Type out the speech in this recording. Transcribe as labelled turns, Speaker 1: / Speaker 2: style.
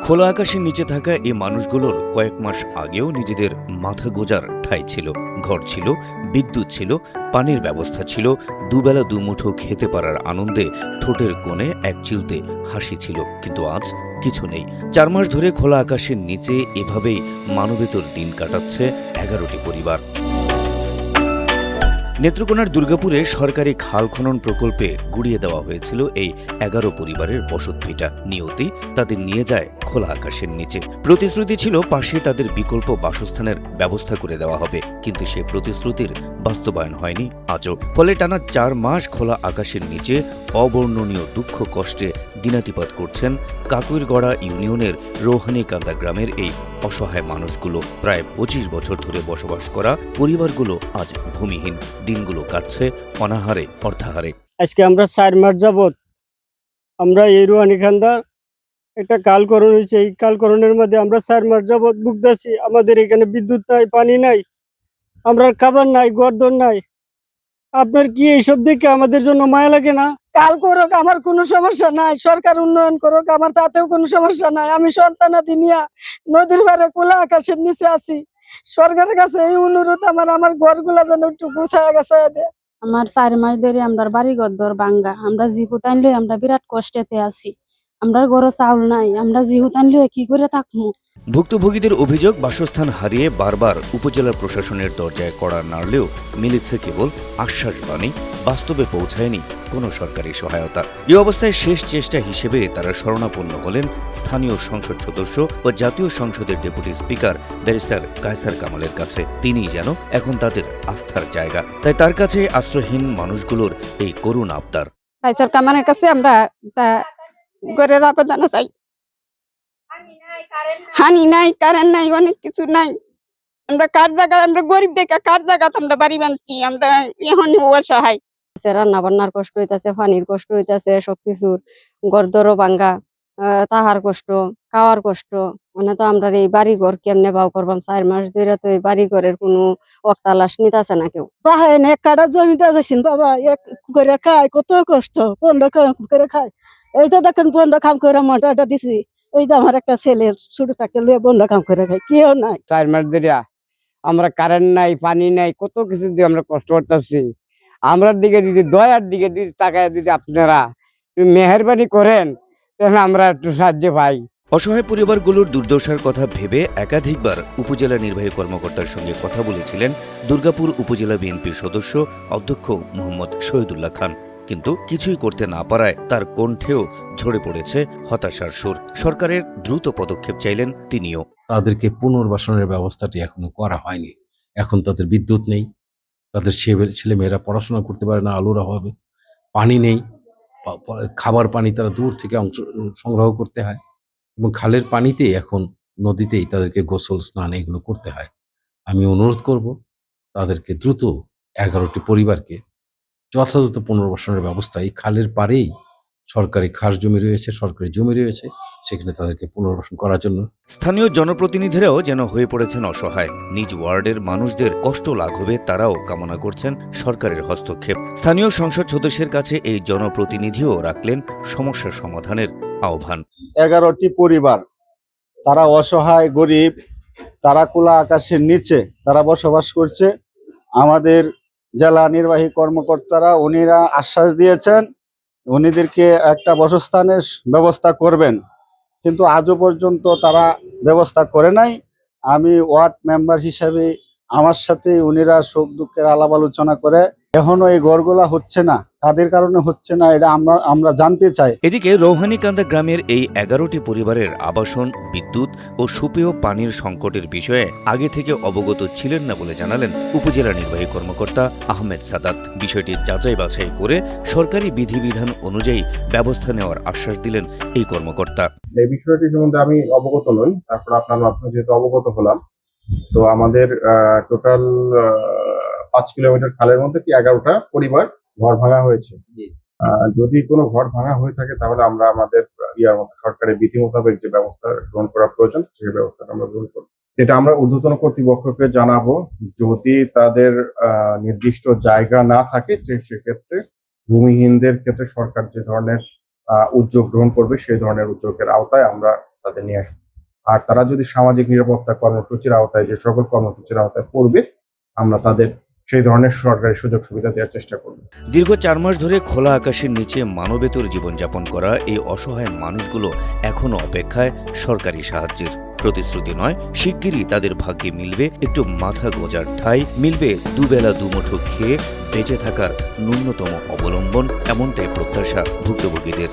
Speaker 1: খোলা আকাশের নিচে থাকা এই মানুষগুলোর কয়েক মাস আগেও নিজেদের মাথা গোঁজার ঠাঁই ছিল, ঘর ছিল, বিদ্যুৎ ছিল, পানির ব্যবস্থা ছিল, দুবেলা দুমুঠো খেতে পারার আনন্দে ঠোঁটের কোণে এক চিলতে হাসি ছিল। কিন্তু আজ কিছু নেই। 4 মাস ধরে খোলা আকাশের নিচে এভাবেই মানবেতর দিন কাটাচ্ছে 11টি পরিবার। নেত্রকোনার দুর্গাপুরে সরকারি খাল খনন প্রকল্পে গুড়িয়ে দেওয়া হয়েছিল এই 11 পরিবারের বসতভিটা। নিয়তি তাদের নিয়ে যায় খোলা আকাশের নিচে। প্রতিশ্রুতি ছিল পাশে তাদের বিকল্প বাসস্থানের ব্যবস্থা করে দেওয়া হবে, কিন্তু সে প্রতিশ্রুতির বাস্তবায়ন হয়নি আজও। ফলে টানা 4 মাস খোলা আকাশের নিচে অবর্ণনীয় দুঃখ কষ্টে দিনাতিপাত করছেন কাকুইরগড়া ইউনিয়নের রৌহানিকান্দা গ্রামের এই অসহায় মানুষগুলো। প্রায় 25 বছর ধরে বসবাস করা পরিবারগুলো আজ ভূমিহীন, দিনগুলো কাটছে অনাহারে অর্থাহারে।
Speaker 2: আজকে আমরা 4 মাস যাবৎ আমরা এই রৌহানিকান্দার একটা কালকরণ হয়েছে। এই কালকরণের মধ্যে আমরা 4 মাস যাবৎ ভুগতেছি। আমাদের এখানে বিদ্যুৎ নাই, পানি নাই, আমরা খাবার নাই, গর্দন নাই। আপনার কি এইসব দেখে আমাদের জন্য মায়া লাগে না? কাল করুক, আমার কোনো সমস্যা নাই, সরকার উন্নয়ন করুক, আমার তাতেও কোনো সমস্যা নাই। আমি সন্তানাদি নিয়ে নদীর পাড়ে খোলা আকাশের নিচে আছি। সরকারের কাছে এই অনুরোধ আমার ঘরগুলা যেন একটু গুছায় গেছায় দেয়।
Speaker 3: আমার 4 মাস ধরে আমরা বাড়ি ঘর ভাঙ্গা, আমরা জিহু টানলে আমরা বিরাট কষ্টেতে আছি। আমরা ঘরে চাউল নাই, আমরা জিহু টানলে কি করে থাকবো?
Speaker 1: ভুক্তভোগীদের অভিযোগ, বাসস্থান হারিয়ে বারবার উপজেলা প্রশাসনের দরজায় কড়া নাড়লেও মিলেছে কেবল আশ্বাসবাণী, বাস্তবে পৌঁছায়নি কোনো সরকারি সহায়তা। এই অবস্থায় শেষ চেষ্টা হিসেবে তারা শরণাপন্ন হলেন স্থানীয় সংসদ সদস্য ও জাতীয় সংসদের ডেপুটি স্পিকার ব্যারিস্টার কায়সার কামালের কাছে। তিনিই যেন এখন তাদের আস্থার জায়গা। তাই তার কাছে আশ্রয়হীন মানুষগুলোর এই করুণ আবদার।
Speaker 3: কায়সার কামালের কাছে আমরা ঘরের আবেদন চাই। হানি নাই, কারেন্ট নাই, অনেক কিছু নাই। আমরা কার জায়গা, আমরা গরিব দেখা কার জায়গা আমরা বাড়ি বানছি, আমরা এখন অসহায়। রান্না বান্নার কষ্ট হইতাছে, পানির কষ্ট হইতাছে, সবকিছুর গরদরও ভাঙ্গা, তাহার কষ্ট, খাওয়ার কষ্ট। মানে তো আমরা এই বাড়ি ঘর কেমনে বাউ করবাম? 4 মাস ধরে তো এই বাড়ি ঘরের কোনো অক্তালাস নিতেছে না কেউ।
Speaker 4: বাহেন এক কাটা জমিতে যাচ্ছেন বাবা, এক করে খায়, কত কষ্ট, 15 করে খায়। এই তো দেখেন 15 কাম করে মোটাটা দিছি। এই যে আমার একটা ছেলে ছোট থাকতে লইয়া 15 কাম করে খায়, কেউ নাই।
Speaker 5: 4 মাস ধরে আমরা কারেন্ট নাই, পানি নাই, কত কিছু দিয়ে আমরা কষ্ট করতেছি। আমরার দিকে যদি দয়ার দিকে যদি তাকায় যদি আপনারা মেহেরবানি করেন, তাহলে আমরা একটু সাহায্য পাই।
Speaker 1: অসহায় পরিবারগুলোর দুর্দশার কথা ভেবে একাধিকবার উপজেলা নির্বাহী কর্মকর্তার সঙ্গে কথা বলেছিলেন দুর্গাপুর উপজেলা বিএনপির সদস্য অধ্যক্ষ মোহাম্মদ শহীদুল্লাহ খান, কিন্তু কিছুই করতে না পারায় তার কণ্ঠেও ঝরে পড়েছে হতাশার সুর। সরকারের দ্রুত পদক্ষেপ চাইলেন তিনিও।
Speaker 6: তাদেরকে পুনর্বাসনের ব্যবস্থাটি এখনো করা হয়নি। এখন তাদের বিদ্যুৎ নেই, তাদের ছেলেমেয়েরা পড়াশোনা করতে পারে না আলোর অভাবে, পানি নেই, খাবার পানি তারা দূর থেকে সংগ্রহ করতে হয়, এবং খালের পানিতেই এখন নদীতেই তাদেরকে গোসল স্নান এগুলো করতে হয়। আমি অনুরোধ করব তাদেরকে দ্রুত 11টি পরিবারকে যথাযথ পুনর্বাসনের ব্যবস্থা, এই খালের পাড়েই সরকারি খাস জমি রয়েছে, সরকারি জমি রয়েছে, সেখানে তাদেরকে পুনর্বাসন করার জন্য।
Speaker 1: স্থানীয় জনপ্রতিনিধিরাও যেন হয়ে পড়েছেন অসহায়। নিজ ওয়ার্ডের মানুষদের কষ্ট লাঘবে তারাও কামনা করছেন সরকারের হস্তক্ষেপ। স্থানীয় সংসদ সদস্যের কাছে এই জনপ্রতিনিধিও রাখলেন সমস্যা সমাধানের আহ্বান।
Speaker 7: 11টি পরিবার, তারা অসহায়, গরিব, তারা খোলা আকাশের নিচে তারা বসবাস করছে। আমাদের জেলা নির্বাহী কর্মকর্তারা উনিরা আশ্বাস দিয়েছেন উনিদেরকে একটা বাসস্থানের ব্যবস্থা করবেন, কিন্তু আজও পর্যন্ত তারা ব্যবস্থা করে নাই। আমি ওয়ার্ড মেম্বার হিসাবে আমার সাথে উনিরা সুখ দুঃখের আলাপ আলোচনা করে এখনো এই ঘরগুলা হচ্ছে না, কাদের কারণে হচ্ছে না এটা আমরা জানতে চাই।
Speaker 1: এদিকে রৌহানিকান্দা গ্রামের এই 11টি পরিবারের আবাসন, বিদ্যুৎ ও সুপেয় পানির সংকটের বিষয়ে আগে থেকে অবগত ছিলেন না বলে জানালেন উপজেলা নির্বাহী কর্মকর্তা আহমেদ সাদাত। বিষয়টি যাচাই বাছাই করে সরকারি বিধিবিধান অনুযায়ী ব্যবস্থা নেওয়ার আশ্বাস দিলেন এই কর্মকর্তা।
Speaker 8: এই বিষয়টি সম্বন্ধে আমি অবগত নই, তারপর আপনার মাধ্যমে যেহেতু অবগত হলাম, তো আমাদের টোটাল 5 কিলোমিটার খালের মধ্যে কি 11টা পরিবার ঘর ভাঙা হয়েছে। যদি কোনো ঘর ভাঙা হয়ে থাকে তাহলে আমরা আমাদের সরকারের বিধি মোতাবেক যে ব্যবস্থা গ্রহণ করা প্রয়োজন সেই ব্যবস্থাটা আমরা গ্রহণ করব। এটা আমরা ঊর্ধ্বতন কর্তৃপক্ষকে জানাবো। যদি তাদের নির্দিষ্ট জায়গা না থাকে সেক্ষেত্রে ভূমিহীনদের ক্ষেত্রে সরকার যে ধরনের উদ্যোগ গ্রহণ করবে সেই ধরনের উদ্যোগের আওতায় আমরা তাদের নিয়ে আসবো। আর তারা যদি সামাজিক নিরাপত্তা কর্মসূচির আওতায়, যে সকল কর্মসূচির আওতায় পড়বে, আমরা তাদের সেই ধরনের সরকারি সুযোগ সুবিধা দেওয়ার চেষ্টা করব।
Speaker 1: দীর্ঘ 4 মাস ধরে খোলা আকাশের নিচে মানবেতর জীবনযাপন করা এই অসহায় মানুষগুলো এখনো অপেক্ষায় সরকারি সাহায্যের। প্রতিশ্রুতি নয়, শিগগিরই তাদের ভাগ্যে মিলবে একটু মাথা গোঁজার ঠাঁই, মিলবে দুবেলা দুমুঠো খেয়ে বেঁচে থাকার ন্যূনতম অবলম্বন, এমনটাই প্রত্যাশা ভুক্তভোগীদের।